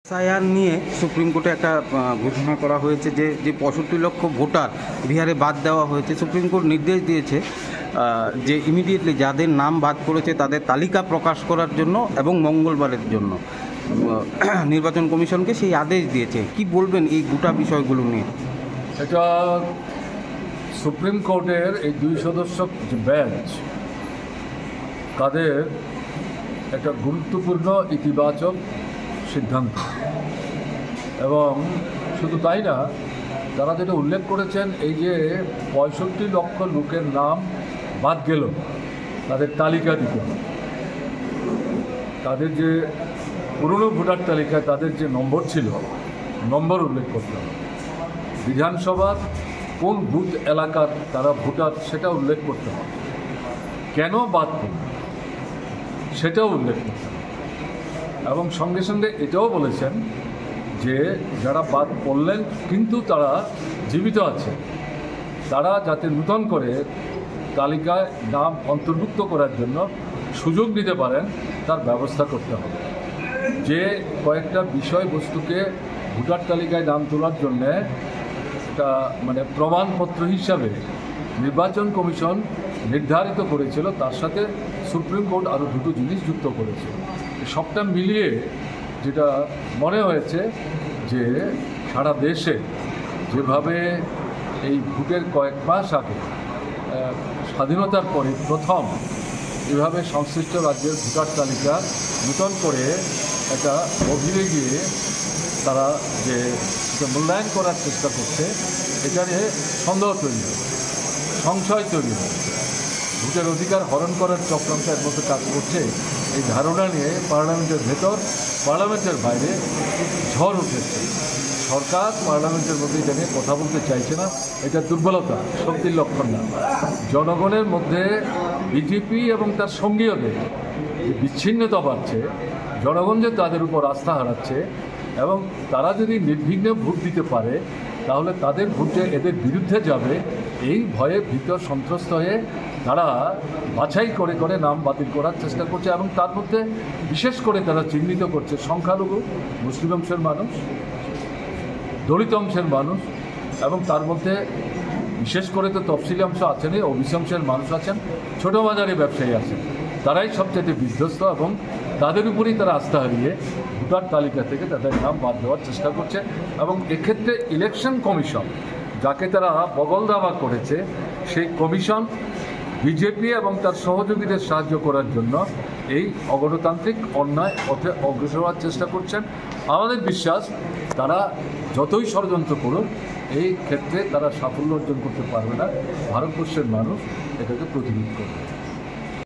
SIR নিয়ে supreme কোর্টে একটা ঘোষণা করা হয়েছে যে 65 লক্ষ ভোটার বিহারে বাদ দেওয়া হয়েছে। সুপ্রিম কোর্ট নির্দেশ দিয়েছে যে ইমিডিয়েটলি যাদের নাম বাদ পড়েছে তাদের তালিকা প্রকাশ করার জন্য এবং মঙ্গলবারের জন্য নির্বাচন কমিশনকে সেই আদেশ দিয়েছে। কি বলবেন এই গোটা বিষয়গুলো নিয়ে? এটা সুপ্রিম কোর্টের এই 2 সদস্য যে বেঞ্চ, তাদের একটা গুরুত্বপূর্ণ ইতিবাচক সিদ্ধান্ত। এবং শুধু তাই না, তারা যেটা উল্লেখ করেছেন, এই যে 65 লক্ষ লোকের নাম বাদ গেল, তাদের তালিকা দিতে হবে। তাদের যে পুরনো ভোটার তালিকায় তাদের যে নম্বর ছিল, নম্বর উল্লেখ করতে হবে। বিধানসভার কোন বুথ এলাকার তারা ভোটার সেটা উল্লেখ করতে হবে। কেন বাদ পড়ল সেটাও উল্লেখ করতে হবে। এবং সঙ্গে সঙ্গে এটাও বলেছেন যে যারা বাদ পড়লেন কিন্তু তারা জীবিত আছে, তারা যাতে নূতন করে তালিকায় নাম অন্তর্ভুক্ত করার জন্য সুযোগ দিতে পারেন তার ব্যবস্থা করতে হবে। যে কয়েকটা বিষয়বস্তুকে ভোটার তালিকায় নাম তোলার জন্যে একটা প্রমাণপত্র হিসাবে নির্বাচন কমিশন নির্ধারিত করেছিল, তার সাথে সুপ্রিম কোর্ট আরও দুটো জিনিস যুক্ত করেছে। সবটা মিলিয়ে যেটা মনে হয়েছে যে সারা দেশে যেভাবে এই ভোটের কয়েক মাস আগে স্বাধীনতার পরে প্রথম এভাবে সংশ্লিষ্ট রাজ্যের ভোটার তালিকা নূতন করে একটা অভিযোগে গিয়ে তারা যে মূল্যায়ন করার চেষ্টা করছে, এখানে সন্দেহ তৈরি হচ্ছে, সংশয় তৈরি হচ্ছে, ভোটের অধিকার হরণ করার চক্রান্তের মতো কাজ করছে। এই ধারণা নিয়ে পার্লামেন্টের ভেতর, পার্লামেন্টের বাইরে ঝড় উঠেছে। সরকার পার্লামেন্টের মধ্যে এটা নিয়ে কথা বলতে চাইছে না। এটা দুর্বলতা, শক্তির লক্ষণ না। জনগণের মধ্যে বিজেপি এবং তার সঙ্গীয়দের যে বিচ্ছিন্নতা বাড়ছে, জনগণ যে তাদের উপর আস্থা হারাচ্ছে, এবং তারা যদি নির্বিঘ্নে ভোট দিতে পারে তাহলে তাদের ভোট যে এদের বিরুদ্ধে যাবে, এই ভয়ে ভীত সন্ত্রস্ত হয়ে তারা বাছাই করে করে নাম বাতিল করার চেষ্টা করছে। এবং তার মধ্যে বিশেষ করে তারা চিহ্নিত করছে সংখ্যালঘু মুসলিম অংশের মানুষ, দলিত অংশের মানুষ, এবং তার মধ্যে বিশেষ করে তো তফসিলি অংশ আছেনই, ওবিসি অংশের মানুষ আছেন, ছোটো বাজারে ব্যবসায়ী আছেন। তারাই সবচেয়ে বিধ্বস্ত এবং তাদের উপরেই তারা আস্থা হারিয়ে ভোটার তালিকা থেকে তাদের নাম বাদ দেওয়ার চেষ্টা করছে। এবং এক্ষেত্রে ইলেকশন কমিশন, যাকে তারা বগল দাবা করেছে, সেই কমিশন বিজেপি এবং তার সহযোগীদের সাহায্য করার জন্য এই অগণতান্ত্রিক অন্যায় পথে অগ্রসর হওয়ার চেষ্টা করছেন। আমাদের বিশ্বাস তারা যতই ষড়যন্ত্র করুক, এই ক্ষেত্রে তারা সাফল্য অর্জন করতে পারবে না। ভারতবর্ষের মানুষ এটাকে প্রতিরোধ করবে।